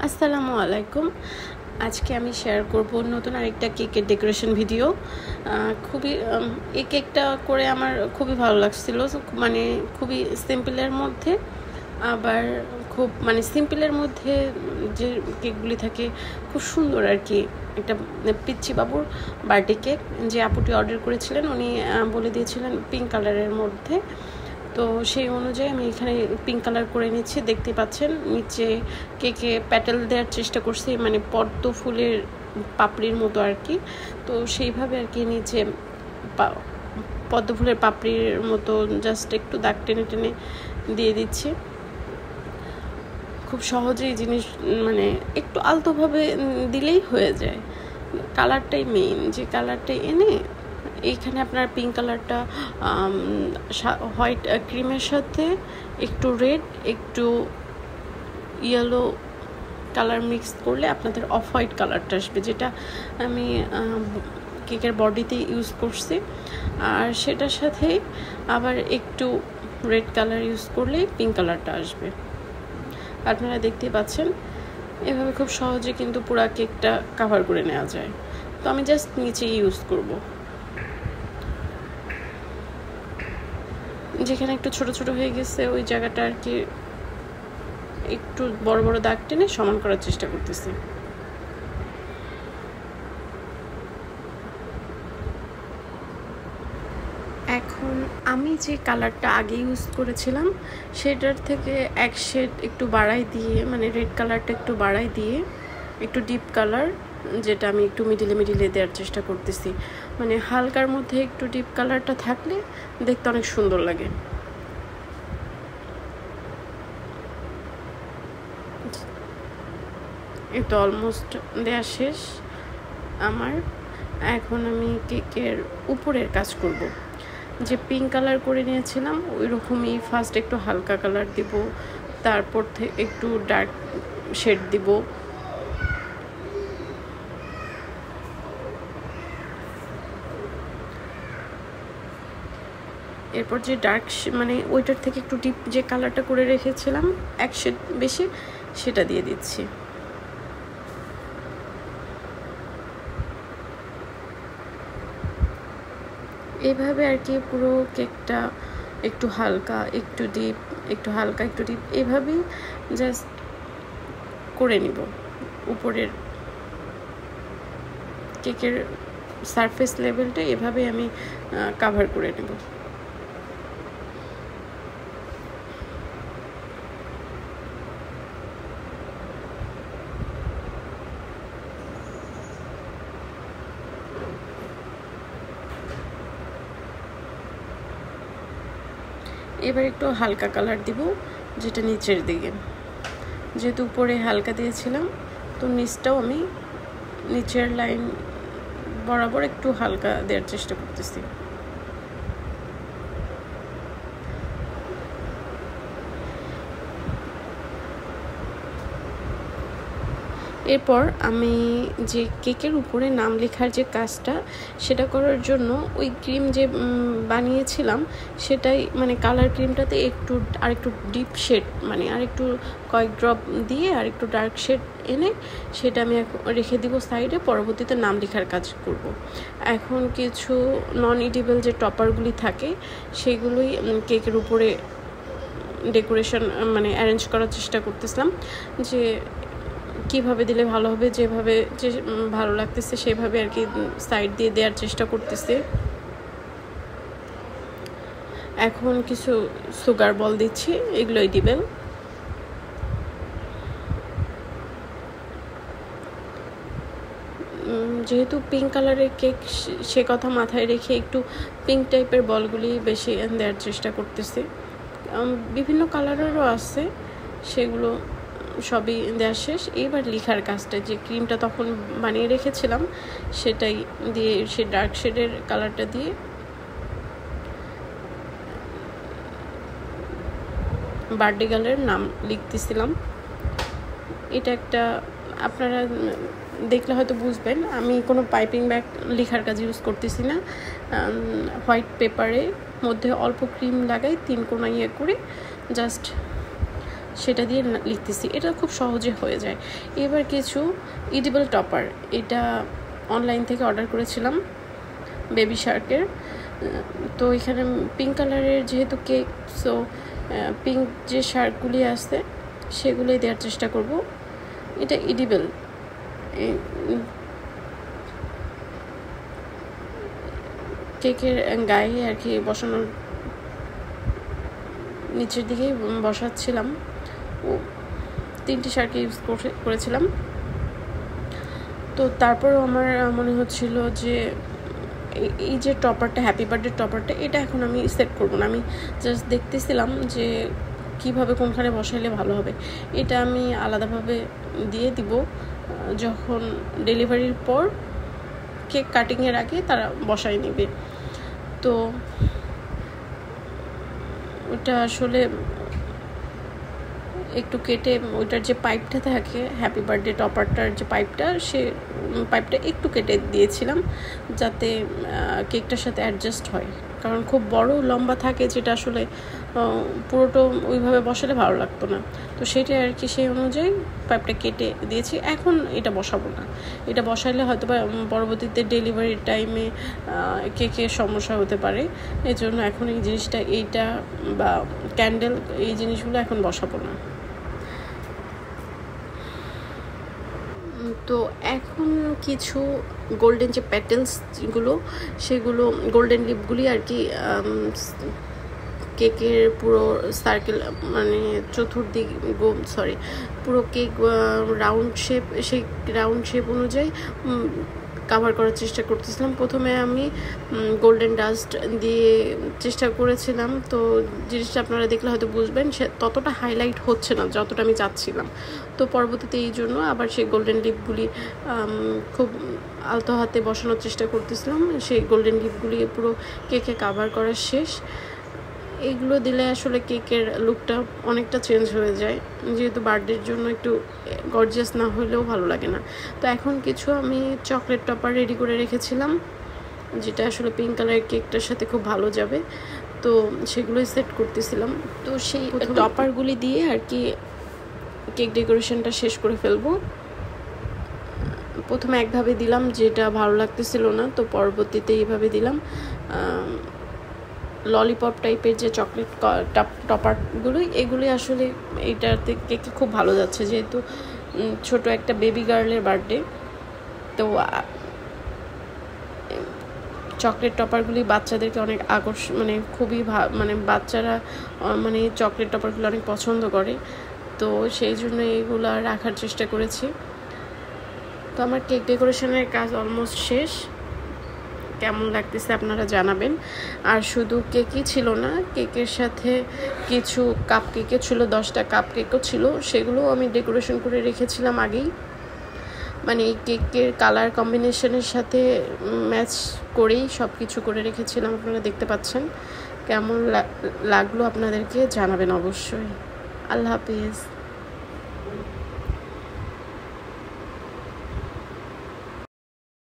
আসসালামু আলাইকুম। আজকে আমি শেয়ার করব নতুন আরেকটা কেকের ডেকোরেশন ভিডিও। খুবই এই কেকটা করে আমার খুবই ভালো লাগছিল। মানে খুবই সিম্পলের মধ্যে, আবার খুব মানে সিম্পলের মধ্যে যে কেকগুলি থাকে খুব সুন্দর আর কি। একটা পিচ্চি বাবুর বার্থডে কেক যে আপুটি অর্ডার করেছিলেন, উনি বলে দিয়েছিলেন পিঙ্ক কালারের মধ্যে। তো সেই অনুযায়ী আমি এখানে পিঙ্ক কালার করে নিচ্ছি। দেখতে পাচ্ছেন নিচে কেকে প্যাটেল দেওয়ার চেষ্টা করছি, মানে পদ্ম ফুলের পাপড়ির মতো আর কি। তো সেইভাবে আর কি নিচে পদ্ম ফুলের পাপড়ির মতো জাস্ট একটু দাগ টেনে টেনে দিয়ে দিচ্ছি। খুব সহজেই জিনিস মানে একটু আলতোভাবে দিলেই হয়ে যায়। কালারটাই মেইন, যে কালারটাই এনে এইখানে আপনার পিঙ্ক কালারটা হোয়াইট ক্রিমের সাথে একটু রেড একটু ইয়েলো কালার মিক্স করলে আপনাদের অফ হোয়াইট কালারটা আসবে, যেটা আমি কেকের বডিতে ইউজ করছি। আর সেটার সাথে আবার একটু রেড কালার ইউজ করলে পিঙ্ক কালারটা আসবে। আপনারা দেখতে পাচ্ছেন এভাবে খুব সহজে কিন্তু পুরো কেকটা কভার করে নেওয়া যায়। তো আমি জাস্ট নিচে ইউজ করব, যেখানে একটু ছোট ছোট হয়ে গেছে ওই জায়গাটা আর কি একটু বড় বড় দাগ টেনে সমান করার চেষ্টা করতেছি। এখন আমি যে কালারটা আগে ইউজ করেছিলাম সেটার থেকে এক শেড একটু বাড়াই দিয়ে, মানে রেড কালারটা একটু বাড়াই দিয়ে একটু ডিপ কালার, যেটা আমি একটু মিডিলে দেওয়ার চেষ্টা করতেছি। মানে হালকার মধ্যে একটু ডিপ কালারটা থাকলে দেখতে অনেক সুন্দর লাগে। এই তো অলমোস্ট দেওয়া শেষ আমার। এখন আমি কেকের উপরের কাজ করব। যে পিঙ্ক কালার করে নিয়েছিলাম ওই রকমই ফার্স্ট একটু হালকা কালার দিব, তারপর থেকে একটু ডার্ক শেড দিব। এরপর যে ডার্ক মানে ওইটার থেকে একটু ডিপ যে কালারটা করে রেখেছিলাম এক শেড বেশি, সেটা দিয়ে দিচ্ছি। এইভাবে আর কি পুরো কেকটা একটু হালকা একটু ডিপ, একটু হালকা একটু ডিপ, এইভাবেই জাস্ট করে নিব। উপরের কেকের সারফেস লেভেলটা এভাবে আমি কাভার করে নেব। এবার একটু হালকা কালার দিব, যেটা নিচের দিকে, যেহেতু উপরে হালকা দিয়েছিলাম তো নিচটাও আমি নিচের লাইন বরাবর একটু হালকা দেওয়ার চেষ্টা করতেছি। এরপর আমি যে কেকের উপরে নাম লেখার যে কাজটা সেটা করার জন্য ওই ক্রিম যে বানিয়েছিলাম সেটাই, মানে কালার ক্রিমটাতে আরেকটু ডিপ শেড, মানে আরেকটু কয়েক ড্রপ দিয়ে আরেকটু ডার্ক শেড এনে সেটা আমি রেখে দিব সাইডে, পরবর্তীতে নাম লেখার কাজ করব। এখন কিছু নন ইডিবল যে টপারগুলি থাকে সেগুলোই কেকের উপরে ডেকোরেশন মানে অ্যারেঞ্জ করার চেষ্টা করতেছিলাম, যে কীভাবে দিলে ভালো হবে, যেভাবে যে ভালো লাগতেছে সেভাবে আর কি সাইড দিয়ে দেওয়ার চেষ্টা করতেছে। এখন কিছু সুগার বল দিচ্ছি, এগুলো এডিবল। যেহেতু পিঙ্ক কালারের কেক সে কথা মাথায় রেখে একটু পিঙ্ক টাইপের বলগুলি বেশি দেওয়ার চেষ্টা করতেছে। বিভিন্ন কালারেরও আছে, সেগুলো সবই দেওয়া শেষ। এবার লেখার কাজটা, যে ক্রিমটা তখন বানিয়ে রেখেছিলাম সেটাই দিয়ে, সে ডার্ক শেডের কালারটা দিয়ে বার্থডে গার্লের নাম লিখতেছিলাম। এটা একটা, আপনারা দেখলে হয়তো বুঝবেন আমি কোনো পাইপিং ব্যাগ লেখার কাজ ইউজ করতেছি না। হোয়াইট পেপারের মধ্যে অল্প ক্রিম লাগাই 3 কোনা ইয়ে করে জাস্ট সেটা দিয়ে লিখতেছি। এটা খুব সহজে হয়ে যায়। এবার কিছু ইডিবল টপার, এটা অনলাইন থেকে অর্ডার করেছিলাম বেবি শার্কের। তো এখানে পিঙ্ক কালারের যেহেতু কেক, সো পিঙ্ক যে শার্কগুলি আছে সেগুলোই দেওয়ার চেষ্টা করব। এটা ইডিবল, কেকের গায়ে আর কি বসানোর নিচের দিকেই বসাচ্ছিলাম। ও 3টি শার্ক ইউজ করেছিলাম। তো তারপরেও আমার মনে হচ্ছিল যে এই যে টপারটা, হ্যাপি বার্থডে টপারটা, এটা এখন আমি সেট করব না। আমি জাস্ট দেখতেছিলাম যে কিভাবে কোনখানে বসাইলে ভালো হবে। এটা আমি আলাদাভাবে দিয়ে দিব যখন ডেলিভারির পর কেক কাটিংয়ের আগে তারা বসাই নেবে। তো ওটা আসলে একটু কেটে ওইটার যে পাইপটা থাকে, হ্যাপি বার্থডে টপারটার যে পাইপটা, সে পাইপটা একটু কেটে দিয়েছিলাম যাতে কেকটার সাথে অ্যাডজাস্ট হয়। কারণ খুব বড় লম্বা থাকে যেটা আসলে পুরোটা ওইভাবে বসালে ভালো লাগতো না। তো সেটাই আর কি, সেই অনুযায়ী পাইপটা কেটে দিয়েছি। এখন এটা বসাবো না। এটা বসাইলে হয়তো বা পরবর্তীতে ডেলিভারির টাইমে কেকের সমস্যা হতে পারে। এই জন্য এখন এই জিনিসটা, এইটা বা ক্যান্ডেল, এই জিনিসগুলো এখন বসাবো না। তো এখন কিছু গোল্ডেন যে প্যাটেলসগুলো, সেগুলো গোল্ডেন লিপগুলি আর কি কেকের পুরো সার্কেল, মানে চতুর্দিক পুরো কেক রাউন্ড শেপ, সেই রাউন্ড শেপ অনুযায়ী কাভার করার চেষ্টা করতেছিলাম। প্রথমে আমি গোল্ডেন ডাস্ট দিয়ে চেষ্টা করেছিলাম। তো জিনিসটা আপনারা দেখলে হয়তো বুঝবেন, সে ততটা হাইলাইট হচ্ছে না যতটা আমি চাচ্ছিলাম। তো পরবর্তীতে এই জন্য আবার সেই গোল্ডেন লিপগুলি খুব আলতো হাতে বসানোর চেষ্টা করতেছিলাম। সেই গোল্ডেন লিপগুলি পুরো কেকে কাভার করা শেষ। এগুলো দিলে আসলে কেকের লুকটা অনেকটা চেঞ্জ হয়ে যায়, যেহেতু বার্থডের জন্য একটু গর্জিয়াস না হলেও ভালো লাগে না। তো এখন কিছু আমি চকলেট টপার রেডি করে রেখেছিলাম, যেটা আসলে পিঙ্ক কালারের কেকটার সাথে খুব ভালো যাবে। তো সেগুলোই সেট করতেছিলাম। তো সেই টপারগুলি দিয়ে আর কি কেক ডেকোরেশনটা শেষ করে ফেলবো। প্রথমে একভাবে দিলাম, যেটা ভালো লাগতেছিল না, তো পরবর্তীতে এইভাবে দিলাম। ললিপপ টাইপের যে চকলেট টপারগুলো, এগুলি আসলে এইটাতে কেকে খুব ভালো যাচ্ছে, যেহেতু ছোট একটা বেবি গার্লের বার্থডে। তো চকলেট টপারগুলি বাচ্চাদেরকে অনেক মানে খুবই মানে বাচ্চারা মানে চকলেট টপারগুলো অনেক পছন্দ করে। তো সেই জন্য এইগুলো রাখার চেষ্টা করেছি। তো আমার কেক ডেকোরেশনের কাজ অলমোস্ট শেষ। কেমন লাগতেছে আপনারা জানাবেন। আর শুধু কেকই ছিল না, কেকের সাথে কিছু কাপ কেকও ছিল, 10টা কাপ কেকও ছিল। সেগুলোও আমি ডেকোরেশন করে রেখেছিলাম আগেই, মানে এই কেকের কালার কম্বিনেশনের সাথে ম্যাচ করেই সব কিছু করে রেখেছিলাম। আপনারা দেখতে পাচ্ছেন। কেমন লাগলো আপনাদেরকে জানাবেন অবশ্যই। আল্লাহ হাফিজ।